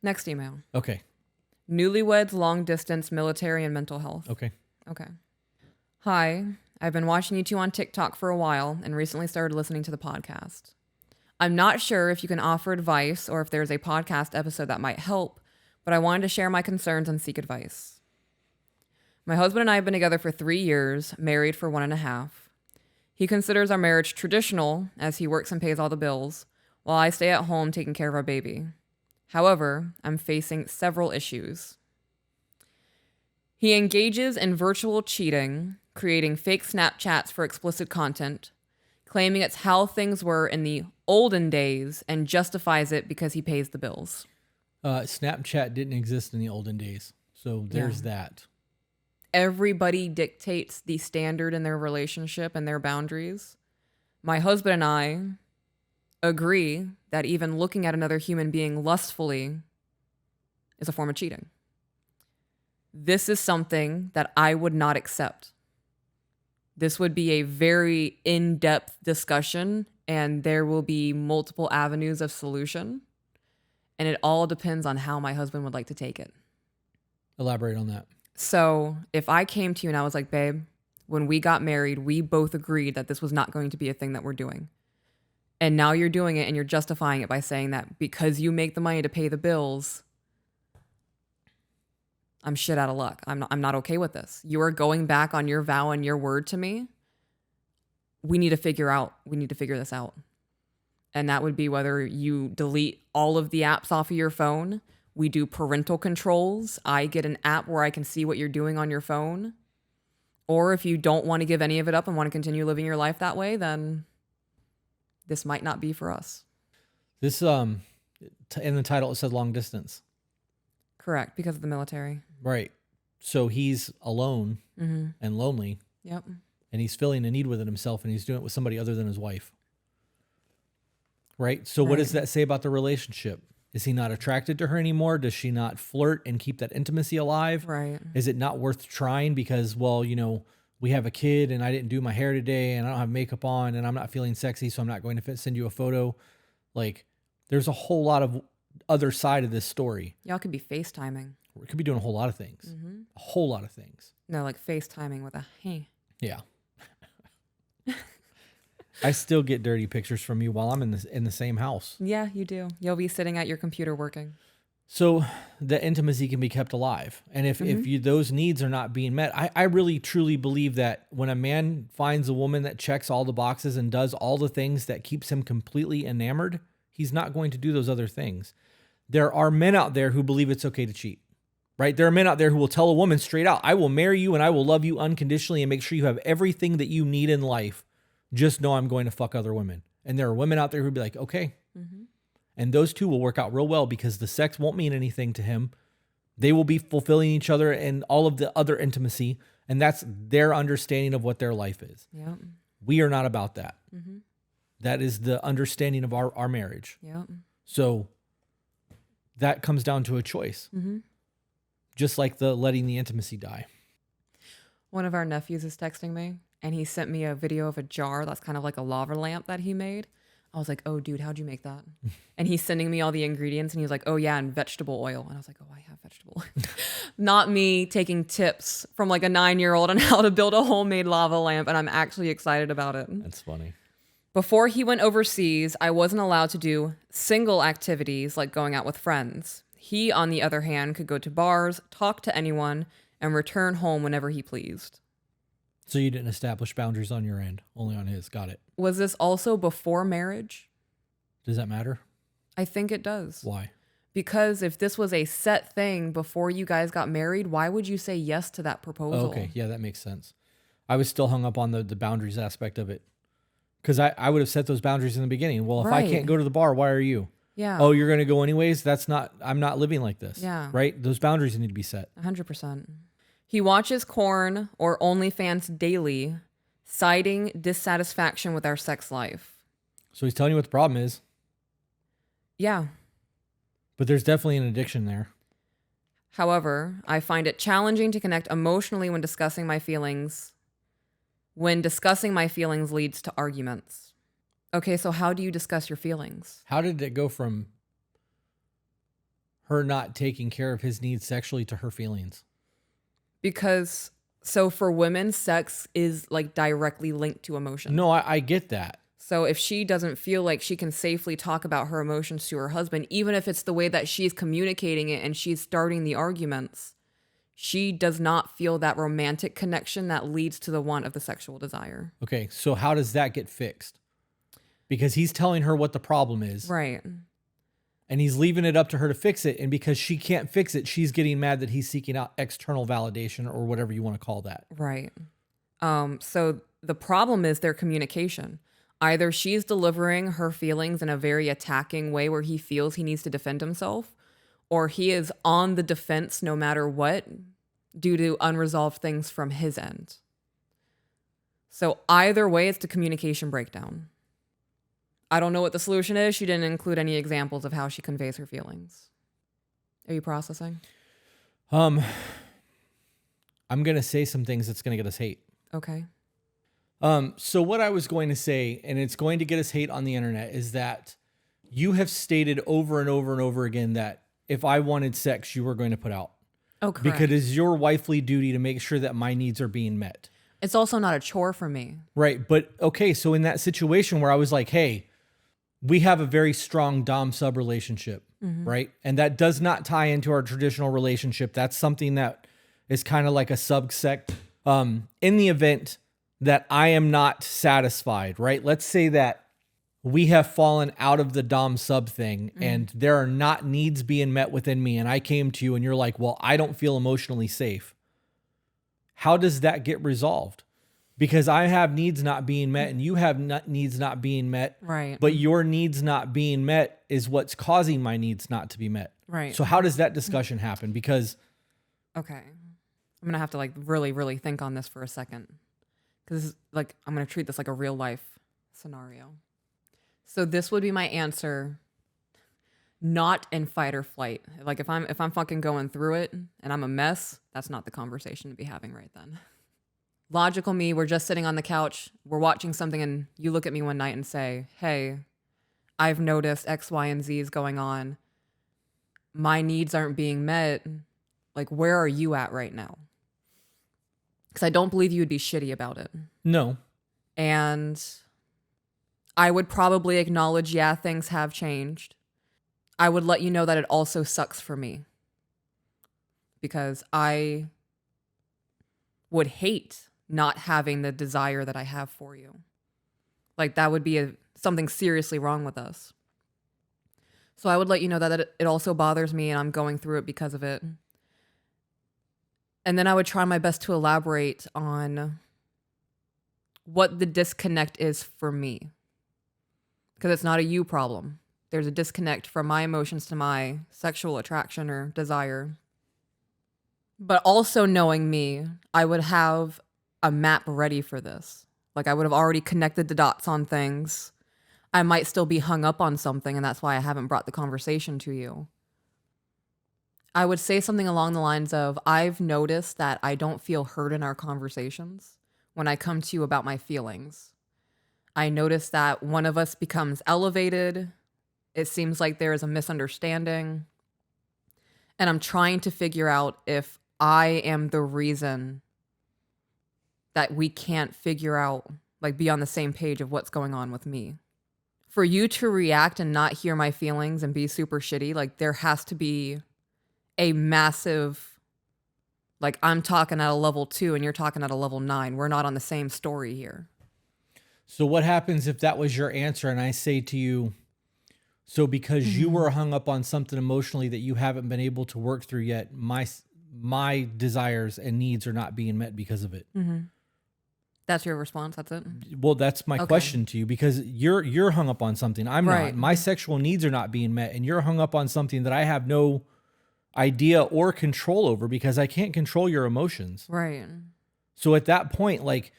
Next email. Okay. Newlyweds, long distance, military, and mental health. Okay. Okay. Hi, I've been watching you two on TikTok for a while and recently started listening to the podcast. I'm not sure if you can offer advice or if there's a podcast episode that might help, but I wanted to share my concerns and seek advice. My husband and I have been together for 3 years, married for 1.5. He considers our marriage traditional as he works and pays all the bills, while I stay at home taking care of our baby. However, I'm facing several issues. He engages in virtual cheating, creating fake Snapchats for explicit content, claiming it's how things were in the olden days and justifies it because he pays the bills. Snapchat didn't exist in the olden days, so there's that. Everybody dictates the standard in their relationship and their boundaries. My husband and I agree that even looking at another human being lustfully is a form of cheating. This is something that I would not accept. This would be a very in-depth discussion, and there will be multiple avenues of solution. And it all depends on how my husband would like to take it. Elaborate on that. So if I came to you and I was like, babe, when we got married, we both agreed that this was not going to be a thing that we're doing. And now you're doing it and you're justifying it by saying that because you make the money to pay the bills, I'm shit out of luck. I'm not okay with this. You are going back on your vow and your word to me. We need to figure this out. And that would be whether you delete all of the apps off of your phone. We do parental controls. I get an app where I can see what you're doing on your phone. Or if you don't want to give any of it up and want to continue living your life that way, then this might not be for us. This, in the title, it said long distance. Correct, because of the military. Right. So he's alone and lonely. Yep. And he's feeling a need within himself, and he's doing it with somebody other than his wife. Right? So what does that say about the relationship? Is he not attracted to her anymore? Does she not flirt and keep that intimacy alive? Right. Is it not worth trying because, well, you know, we have a kid and I didn't do my hair today and I don't have makeup on and I'm not feeling sexy, so I'm not going to send you a photo. Like, there's a whole lot of other side of this story. Y'all could be FaceTiming. We could be doing a whole lot of things. A whole lot of things. No, like FaceTiming with a hey. Yeah. I still get dirty pictures from you while I'm in the same house. Yeah, you do. You'll be sitting at your computer working. So the intimacy can be kept alive. And if those needs are not being met, I really truly believe that when a man finds a woman that checks all the boxes and does all the things that keeps him completely enamored, he's not going to do those other things. There are men out there who believe it's okay to cheat, right? There are men out there who will tell a woman straight out, I will marry you and I will love you unconditionally and make sure you have everything that you need in life. Just know I'm going to fuck other women. And there are women out there who'll be like, okay. And those two will work out real well because the sex won't mean anything to him. They will be fulfilling each other and all of the other intimacy. And that's their understanding of what their life is. Yep. We are not about that. That is the understanding of our marriage. Yep. So that comes down to a choice. Just like the letting the intimacy die. One of our nephews is texting me and he sent me a video of a jar that's kind of like a lava lamp that he made. I was like, oh, dude, how'd you make that? And he's sending me all the ingredients and he's like, oh, yeah, and vegetable oil. And I was like, oh, I have vegetable oil. Not me taking tips from like a 9-year-old on how to build a homemade lava lamp. And I'm actually excited about it. That's funny. Before he went overseas, I wasn't allowed to do single activities like going out with friends. He, on the other hand, could go to bars, talk to anyone, and return home whenever he pleased. So you didn't establish boundaries on your end, only on his. Got it. Was this also before marriage? Does that matter? I think it does. Why? Because if this was a set thing before you guys got married, why would you say yes to that proposal? Okay, yeah, that makes sense. I was still hung up on the boundaries aspect of it. Because I would have set those boundaries in the beginning. Well, if I can't go to the bar, why are you? Yeah. Oh, you're going to go anyways? I'm not living like this. Yeah. Right? Those boundaries need to be set. 100%. He watches porn or OnlyFans daily, citing dissatisfaction with our sex life. So he's telling you what the problem is. Yeah. But there's definitely an addiction there. However, I find it challenging to connect emotionally when discussing my feelings. When discussing my feelings leads to arguments. Okay, so how do you discuss your feelings? How did it go from her not taking care of his needs sexually to her feelings? Because so for women, sex is like directly linked to emotion. No, I get that. So if she doesn't feel like she can safely talk about her emotions to her husband, even if it's the way that she's communicating it and she's starting the arguments, she does not feel that romantic connection that leads to the want of the sexual desire. Okay, so how does that get fixed? Because he's telling her what the problem is. Right. And he's leaving it up to her to fix it. And because she can't fix it, she's getting mad that he's seeking out external validation or whatever you want to call that. Right. So the problem is their communication. Either she's delivering her feelings in a very attacking way where he feels he needs to defend himself, or he is on the defense no matter what due to unresolved things from his end. So either way, it's the communication breakdown. I don't know what the solution is. She didn't include any examples of how she conveys her feelings. Are you processing? I'm going to say some things that's going to get us hate. Okay. So what I was going to say, and it's going to get us hate on the internet, is that you have stated over and over and over again that if I wanted sex, you were going to put out. Oh, correct. Because it's your wifely duty to make sure that my needs are being met. It's also not a chore for me. Right. But okay, so in that situation where I was like, hey, we have a very strong dom-sub relationship, right? And that does not tie into our traditional relationship. That's something that is kind of like a subsect. In the event that I am not satisfied, right? Let's say that we have fallen out of the dom-sub thing and there are not needs being met within me. And I came to you and you're like, well, I don't feel emotionally safe. How does that get resolved? Because I have needs not being met and you have needs not being met. Right. But your needs not being met is what's causing my needs not to be met. Right. So how does that discussion happen? Because Okay. I'm going to have to like really, really think on this for a second. Because like I'm going to treat this like a real life scenario. So this would be my answer, not in fight or flight. Like if I'm fucking going through it and I'm a mess, that's not the conversation to be having right then. Logical me, we're just sitting on the couch, we're watching something, and you look at me one night and say, hey, I've noticed X, Y, and Z is going on. My needs aren't being met. Like, where are you at right now? Because I don't believe you would be shitty about it. no. And I would probably acknowledge, yeah, things have changed. I would let you know that it also sucks for me. Because I would hate not having the desire that I have for you. Like that would be something seriously wrong with us. So I would let you know that it also bothers me and I'm going through it because of it. And then I would try my best to elaborate on what the disconnect is for me. Because it's not a you problem. There's a disconnect from my emotions to my sexual attraction or desire. But also knowing me, I would have a map ready for this. Like I would have already connected the dots on things. I might still be hung up on something, and that's why I haven't brought the conversation to you. I would say something along the lines of, I've noticed that I don't feel heard in our conversations when I come to you about my feelings. I notice that one of us becomes elevated. It seems like there is a misunderstanding. And I'm trying to figure out if I am the reason that we can't figure out, like be on the same page of what's going on with me. For you to react and not hear my feelings and be super shitty, like there has to be a massive, like I'm talking at a level 2 and you're talking at a level 9. We're not on the same story here. So what happens if that was your answer and I say to you, so because you were hung up on something emotionally that you haven't been able to work through yet, my desires and needs are not being met because of it. That's your response? That's it? Well, that's my question to you, because you're hung up on something. I'm Right. not. My sexual needs are not being met, and you're hung up on something that I have no idea or control over because I can't control your emotions. Right. So at that point, like,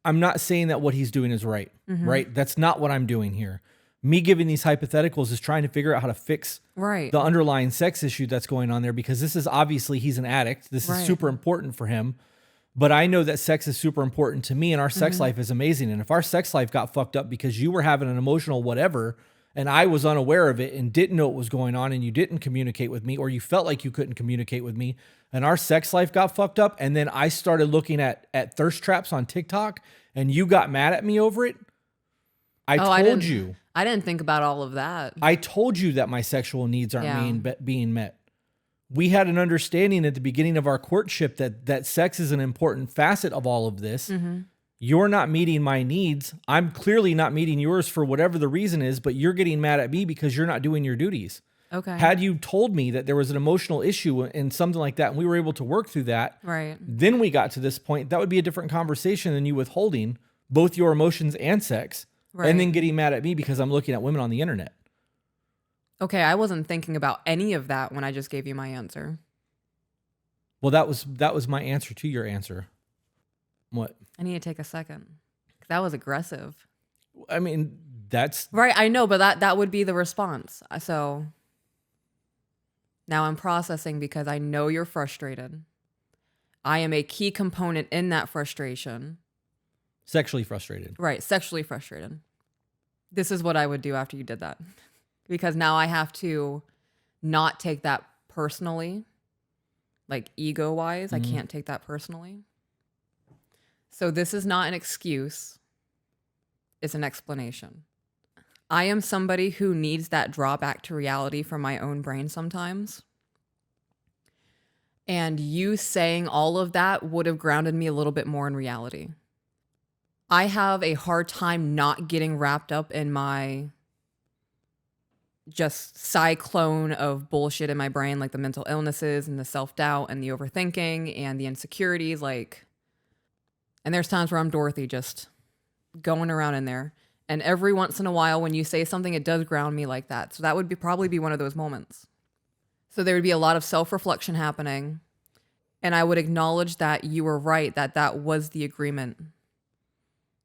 I'm not saying that what he's doing is right, right? That's not what I'm doing here. Me giving these hypotheticals is trying to figure out how to fix Right. the underlying sex issue that's going on there, because this is obviously, he's an addict. This is Right. super important for him. But I know that sex is super important to me, and our sex life is amazing. And if our sex life got fucked up because you were having an emotional whatever, and I was unaware of it and didn't know what was going on, and you didn't communicate with me, or you felt like you couldn't communicate with me, and our sex life got fucked up, and then I started looking at thirst traps on TikTok, and you got mad at me over it, I told you. I didn't think about all of that. I told you that my sexual needs aren't being met. We had an understanding at the beginning of our courtship that sex is an important facet of all of this. Mm-hmm. You're not meeting my needs. I'm clearly not meeting yours for whatever the reason is, but you're getting mad at me because you're not doing your duties. Okay. Had you told me that there was an emotional issue and something like that, and we were able to work through that, right, then we got to this point, that would be a different conversation than you withholding both your emotions and sex, right, and then getting mad at me because I'm looking at women on the internet. Okay, I wasn't thinking about any of that when I just gave you my answer. Well, that was my answer to your answer. What? I need to take a second. That was aggressive. I mean, that's... Right, I know, but that would be the response. So now I'm processing because I know you're frustrated. I am a key component in that frustration. Sexually frustrated. Right, sexually frustrated. This is what I would do after you did that. Because now I have to not take that personally, like ego-wise. I can't take that personally. So this is not an excuse. It's an explanation. I am somebody who needs that drawback to reality from my own brain sometimes. And you saying all of that would have grounded me a little bit more in reality. I have a hard time not getting wrapped up in my just cyclone of bullshit in my brain, like the mental illnesses and the self-doubt and the overthinking and the insecurities, and there's times where I'm Dorothy just going around in there. And every once in a while when you say something, it does ground me like that. So that would probably be one of those moments. So there would be a lot of self-reflection happening. And I would acknowledge that you were right, that was the agreement.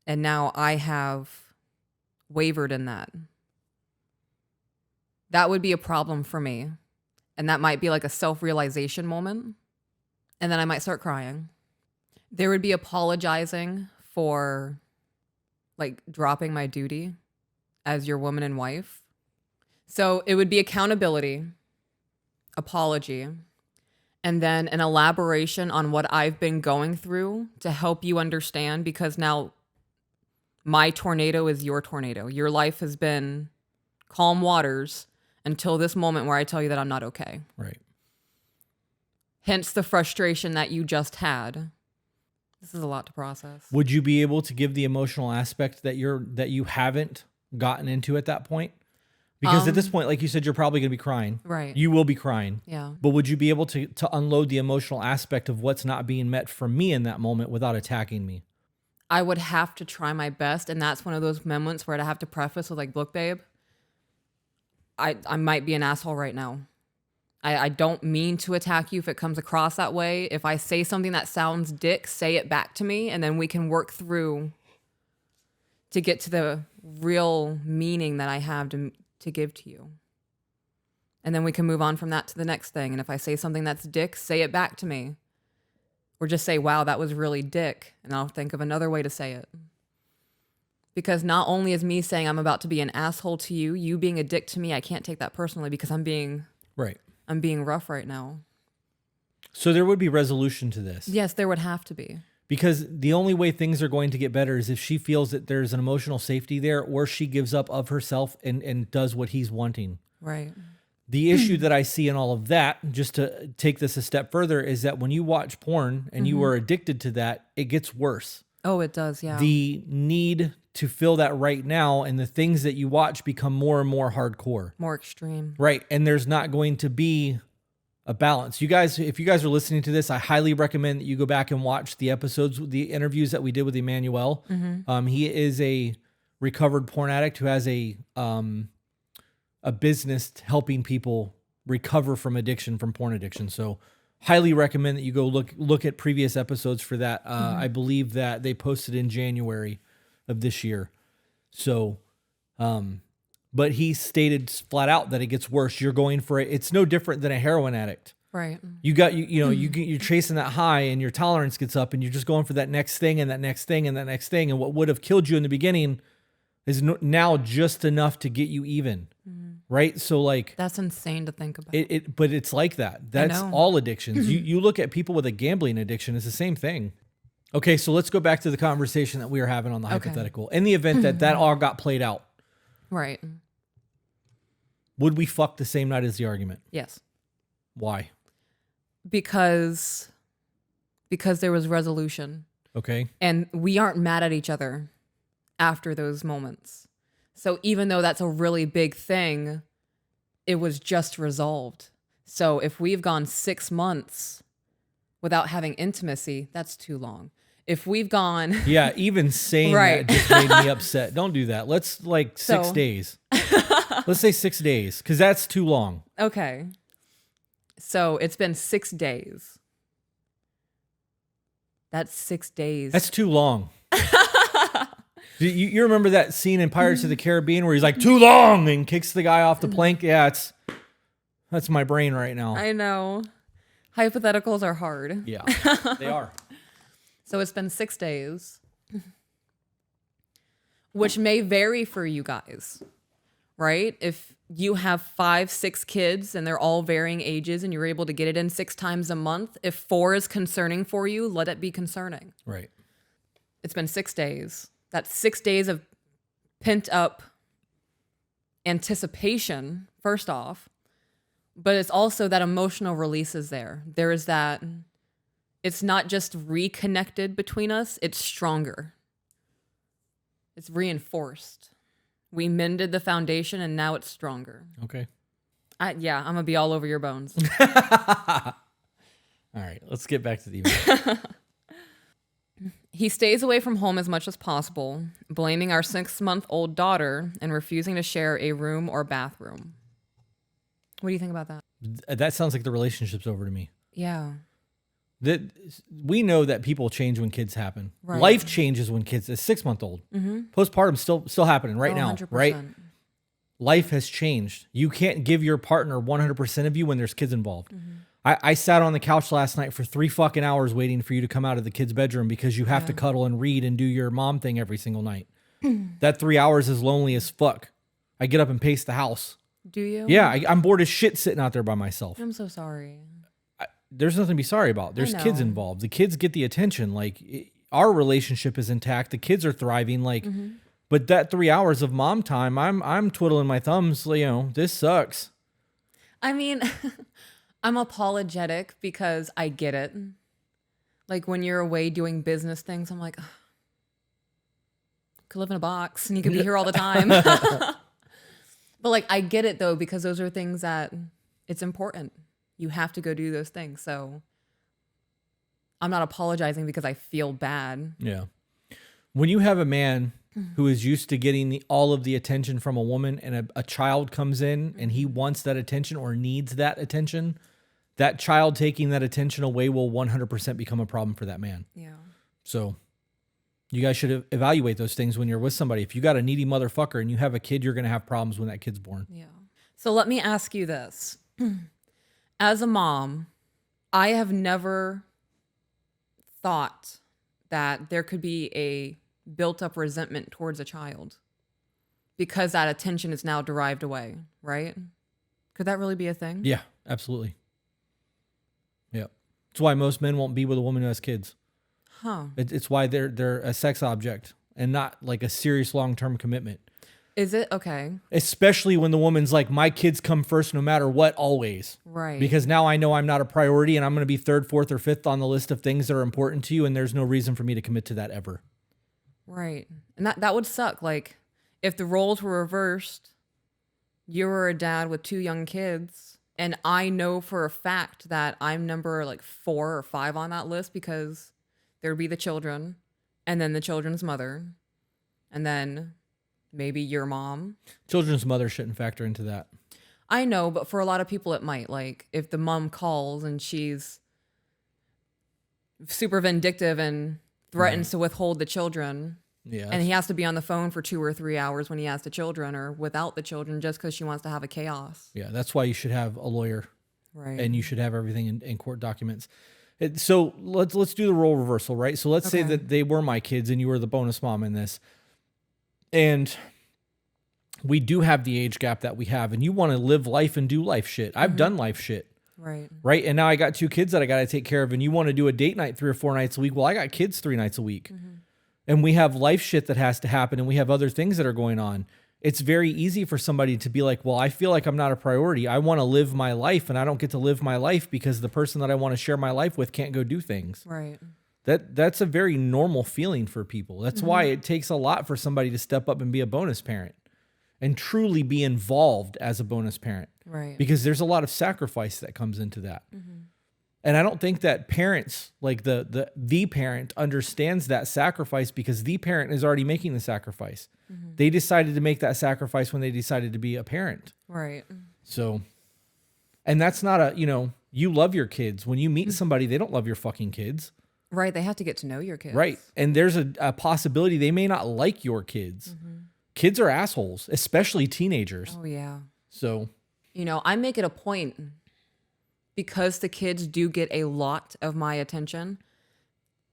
And now I have wavered in that. That would be a problem for me. And that might be like a self-realization moment. And then I might start crying. There would be apologizing for dropping my duty as your woman and wife. So it would be accountability, apology, and then an elaboration on what I've been going through to help you understand, because now my tornado is your tornado. Your life has been calm waters until this moment where I tell you that I'm not okay. Right. Hence the frustration that you just had. This is a lot to process. Would you be able to give the emotional aspect that you haven't gotten into at that point? Because at this point, like you said, you're probably going to be crying. Right. You will be crying. Yeah. But would you be able to unload the emotional aspect of what's not being met from me in that moment without attacking me? I would have to try my best. And that's one of those moments where I'd have to preface with look, babe, I might be an asshole right now. I don't mean to attack you if it comes across that way. If I say something that sounds dick, say it back to me, and then we can work through to get to the real meaning that I have to give to you. And then we can move on from that to the next thing. And if I say something that's dick, say it back to me. Or just say, wow, that was really dick. And I'll think of another way to say it. Because not only is me saying I'm about to be an asshole to you, you being a dick to me, I can't take that personally because I'm being rough right now. So there would be resolution to this. Yes, there would have to be. Because the only way things are going to get better is if she feels that there's an emotional safety there, or she gives up of herself and does what he's wanting. Right. The issue that I see in all of that, just to take this a step further, is that when you watch porn and you are addicted to that, it gets worse. Oh, it does, yeah. The need to feel that right now and the things that you watch become more and more hardcore. More extreme. Right. And there's not going to be a balance. You guys, if you guys are listening to this, I highly recommend that you go back and watch the episodes, the interviews that we did with Emmanuel. He is a recovered porn addict who has a business helping people recover from addiction, from porn addiction. So highly recommend that you go look at previous episodes for that. I believe that they posted in January of this year. So, but he stated flat out that it gets worse. You're going for it. It's no different than a heroin addict. Right. You're chasing that high and your tolerance gets up and you're just going for that next thing and that next thing and that next thing. And what would have killed you in the beginning is now just enough to get you even. Right? So like That's insane to think about. but it's like that. That's know. all addictions. You look at people with a gambling addiction, it's the same thing. Okay, so let's go back to the conversation that we were having on the hypothetical. In the event that all got played out, Right. would we fuck the same night as the argument? Yes. Why? Because there was resolution. Okay. And we aren't mad at each other after those moments. So even though that's a really big thing, it was just resolved. So if we've gone 6 months without having intimacy, that's too long. If we've gone... Yeah, even saying Right. that just made me upset. Don't do that. Let's 6 days. Let's say 6 days, because that's too long. Okay. So it's been 6 days. That's 6 days. That's too long. You remember that scene in Pirates of the Caribbean where he's like, too long, and kicks the guy off the plank? Yeah, that's my brain right now. I know. Hypotheticals are hard. Yeah, they are. So it's been 6 days, which may vary for you guys, right? If you have 5, 6 kids and they're all varying ages and you're able to get it in 6 times a month, if 4 is concerning for you, let it be concerning. Right. It's been 6 days. That's 6 days of pent up anticipation, first off, but it's also that emotional release is there. There is that, it's not just reconnected between us, it's stronger. It's reinforced. We mended the foundation and now it's stronger. Okay. Yeah, I'm going to be all over your bones. All right, let's get back to the email. He stays away from home as much as possible, blaming our 6-month-old daughter and refusing to share a room or bathroom. What do you think about that? That sounds like the relationship's over to me. Yeah. That we know that people change when kids happen. Right. Life changes when kids. A 6-month-old. Postpartum still happening right now, 100%. right? Life has changed. You can't give your partner 100% of you when there's kids involved. I sat on the couch last night for 3 fucking hours waiting for you to come out of the kid's bedroom because you have to cuddle and read and do your mom thing every single night. That 3 hours is lonely as fuck. I get up and pace the house. Do you? Yeah, I'm bored as shit sitting out there by myself. I'm so sorry. There's nothing to be sorry about. There's kids involved. The kids get the attention. Our relationship is intact. The kids are thriving. But that 3 hours of mom time, I'm twiddling my thumbs. This sucks. I mean, I'm apologetic because I get it. Like when you're away doing business things, I'm like, could live in a box and you could be here all the time. But I get it though, because those are things that it's important. You have to go do those things. So I'm not apologizing because I feel bad. Yeah. When you have a man who is used to getting all of the attention from a woman and a child comes in and he wants that attention or needs that attention, that child taking that attention away will 100% become a problem for that man. Yeah. So you guys should evaluate those things when you're with somebody. If you got a needy motherfucker and you have a kid, you're going to have problems when that kid's born. Yeah. So let me ask you this. As a mom, I have never thought that there could be a built-up resentment towards a child because that attention is now derived away, right? Could that really be a thing? Yeah, absolutely. Yeah. That's why most men won't be with a woman who has kids. Huh. It's why they're a sex object and not like a serious long-term commitment. Is it? Okay. Especially when the woman's like, my kids come first no matter what, always. Right. Because now I know I'm not a priority and I'm going to be 3rd, 4th, or 5th on the list of things that are important to you, and there's no reason for me to commit to that ever. Right. And that would suck. If the roles were reversed, you were a dad with 2 young kids, and I know for a fact that I'm number 4 or 5 on that list because there'd be the children, and then the children's mother, and then maybe your mom. Children's mother shouldn't factor into that. I know, but for a lot of people it might. If the mom calls and she's super vindictive and threatens to withhold the children, and he has to be on the phone for 2 or 3 hours when he has the children or without the children just because she wants to have a chaos. Yeah, that's why you should have a lawyer. Right. And you should have everything in court documents. So let's do the role reversal, right? So let's say that they were my kids and you were the bonus mom in this. And we do have the age gap that we have, and you want to live life and do life shit. I've done life shit. Right. Right. And now I got 2 kids that I got to take care of, and you want to do a date night 3 or 4 nights a week. Well, I got kids 3 nights a week, and we have life shit that has to happen, and we have other things that are going on. It's very easy for somebody to be like, well, I feel like I'm not a priority. I want to live my life, and I don't get to live my life because the person that I want to share my life with can't go do things. Right. That's a very normal feeling for people. That's why it takes a lot for somebody to step up and be a bonus parent and truly be involved as a bonus parent. Right. Because there's a lot of sacrifice that comes into that. And I don't think that parents, like the parent, understands that sacrifice, because the parent is already making the sacrifice. They decided to make that sacrifice when they decided to be a parent. Right. So, and that's not you love your kids. When you meet somebody, they don't love your fucking kids. Right. They have to get to know your kids. Right. And there's a possibility they may not like your kids. Kids are assholes, especially teenagers. Oh, yeah. So, I make it a point, because the kids do get a lot of my attention.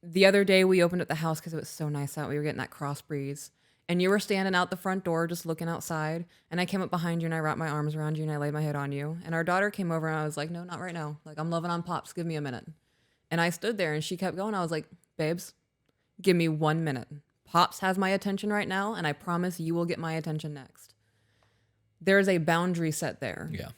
The other day we opened up the house because it was so nice out. We were getting that cross breeze. And you were standing out the front door just looking outside. And I came up behind you and I wrapped my arms around you and I laid my head on you. And our daughter came over and I was like, no, not right now. Like, I'm loving on Pops. Give me a minute. And I stood there and she kept going. I was like, babes, give me 1 minute. Pops has my attention right now, and I promise you will get my attention next. There's a boundary set there. yeah.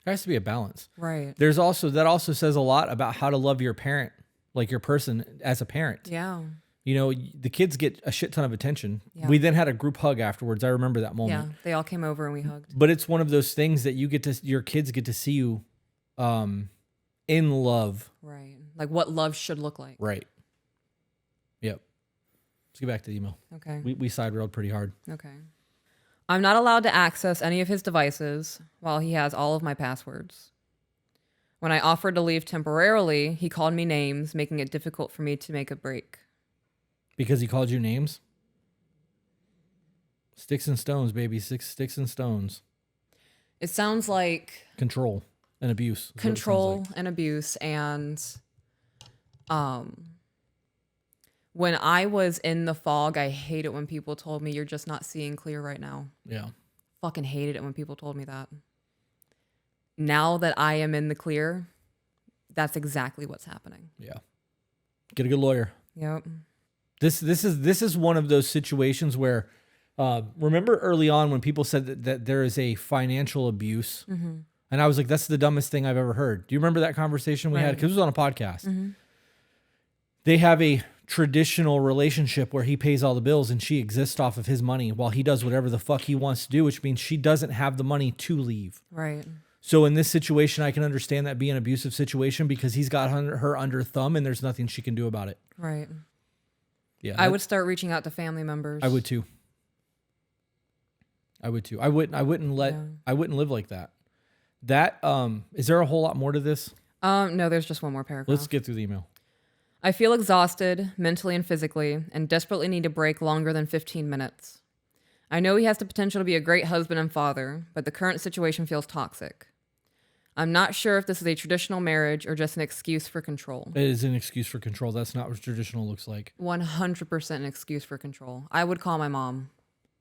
There has to be a balance. Right. That also says a lot about how to love your parent, like your person as a parent. Yeah. The kids get a shit ton of attention. Yeah. We then had a group hug afterwards. I remember that moment. Yeah. They all came over and we hugged. But it's one of those things that your kids get to see you in love. Right. Like what love should look like. Right. Yep. Let's get back to the email. Okay. We side railed pretty hard. Okay. I'm not allowed to access any of his devices while he has all of my passwords. When I offered to leave temporarily, he called me names, making it difficult for me to make a break. Because he called you names? Sticks and stones, baby. Sticks and stones. It sounds like Control and abuse. control and abuse. And when I was in the fog, I hate it when people told me you're just not seeing clear right now. Yeah. Fucking hated it when people told me that. Now that I am in the clear, that's exactly what's happening. Yeah. Get a good lawyer. Yep. This is one of those situations where remember early on when people said that there is a financial abuse, and I was like, that's the dumbest thing I've ever heard. Do you remember that conversation we had? Because it was on a podcast. They have a traditional relationship where he pays all the bills and she exists off of his money while he does whatever the fuck he wants to do, which means she doesn't have the money to leave. Right. So in this situation, I can understand that being an abusive situation because he's got her under thumb and there's nothing she can do about it. Right. Yeah. I would start reaching out to family members. I would too. I wouldn't live like that. Is there a whole lot more to this? No, there's just one more paragraph. Let's get through the email. I feel exhausted mentally and physically and desperately need a break longer than 15 minutes. I know he has the potential to be a great husband and father, but the current situation feels toxic. I'm not sure if this is a traditional marriage or just an excuse for control. It is an excuse for control. That's not what traditional looks like. 100% an excuse for control. I would call my mom.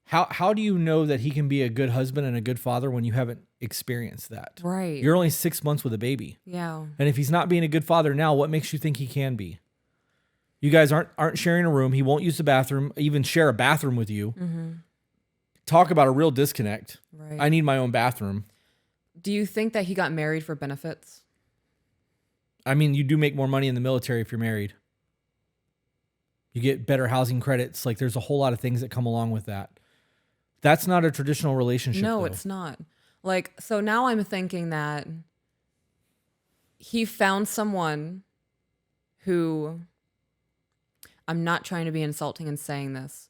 How do you know that he can be a good husband and a good father when you haven't experienced that? Right. You're only 6 months with a baby. Yeah. And if he's not being a good father now, what makes you think he can be? You guys aren't sharing a room. He won't use the bathroom, even share a bathroom with you. Talk about a real disconnect. Right. I need my own bathroom. Do you think that he got married for benefits? I mean, you do make more money in the military if you're married. You get better housing credits. Like there's a whole lot of things that come along with that. That's not a traditional relationship. No, though. it's not. Like, so now I'm thinking that he found someone who, I'm not trying to be insulting in saying this.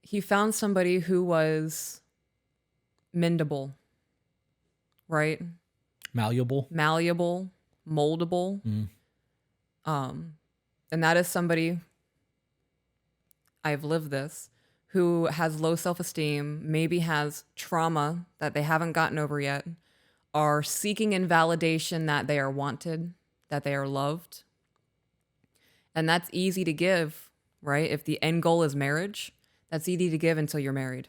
He found somebody who was mendable, right? Malleable, moldable. And that is somebody, I've lived this, who has low self-esteem, maybe has trauma that they haven't gotten over yet, are seeking invalidation that they are wanted, that they are loved. And that's easy to give, right? If the end goal is marriage, that's easy to give until you're married.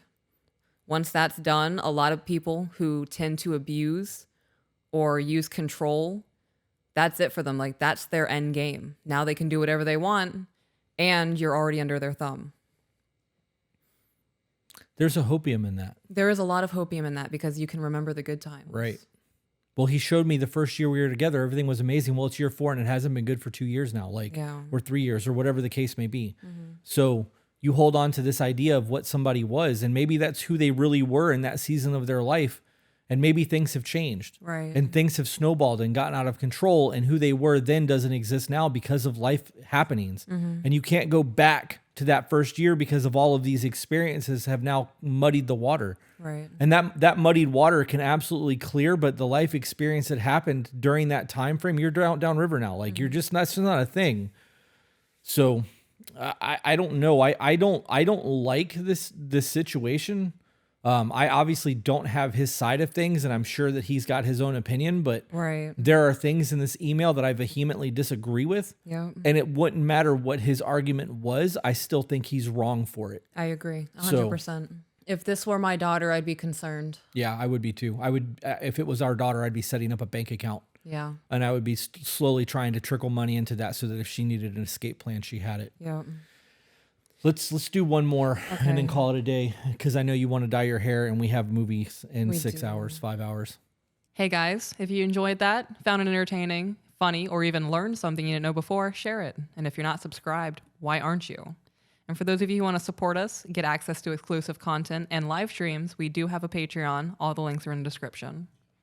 Once that's done, a lot of people who tend to abuse or use control, that's it for them. Like, that's their end game. Now they can do whatever they want, and you're already under their thumb. There's a hopium in that. There is a lot of hopium in that because you can remember the good times. Right. Well, he showed me the first year we were together, everything was amazing. Well, it's year 4 and it hasn't been good for 2 years now, or 3 years or whatever the case may be. So you hold on to this idea of what somebody was, and maybe that's who they really were in that season of their life. And maybe things have changed. Right. And things have snowballed and gotten out of control, and who they were then doesn't exist now because of life happenings. And you can't go back to that first year because of all of these experiences have now muddied the water. Right. And that muddied water can absolutely clear, but the life experience that happened during that time frame, you're downriver now. Like you're just that's not a thing. So I don't know. I don't like this situation. I obviously don't have his side of things, and I'm sure that he's got his own opinion, but there are things in this email that I vehemently disagree with. Yeah. And it wouldn't matter what his argument was. I still think he's wrong for it. I agree. 100%. If this were my daughter, I'd be concerned. Yeah, I would be too. I would, if it was our daughter, I'd be setting up a bank account. Yeah. And I would be slowly trying to trickle money into that so that if she needed an escape plan, she had it. Yeah. Let's do one more and then call it a day, because I know you want to dye your hair and we have movies in 6 hours, 5 hours. Hey guys, if you enjoyed that, found it entertaining, funny, or even learned something you didn't know before, share it. And if you're not subscribed, why aren't you? And for those of you who want to support us, get access to exclusive content and live streams, we do have a Patreon. All the links are in the description.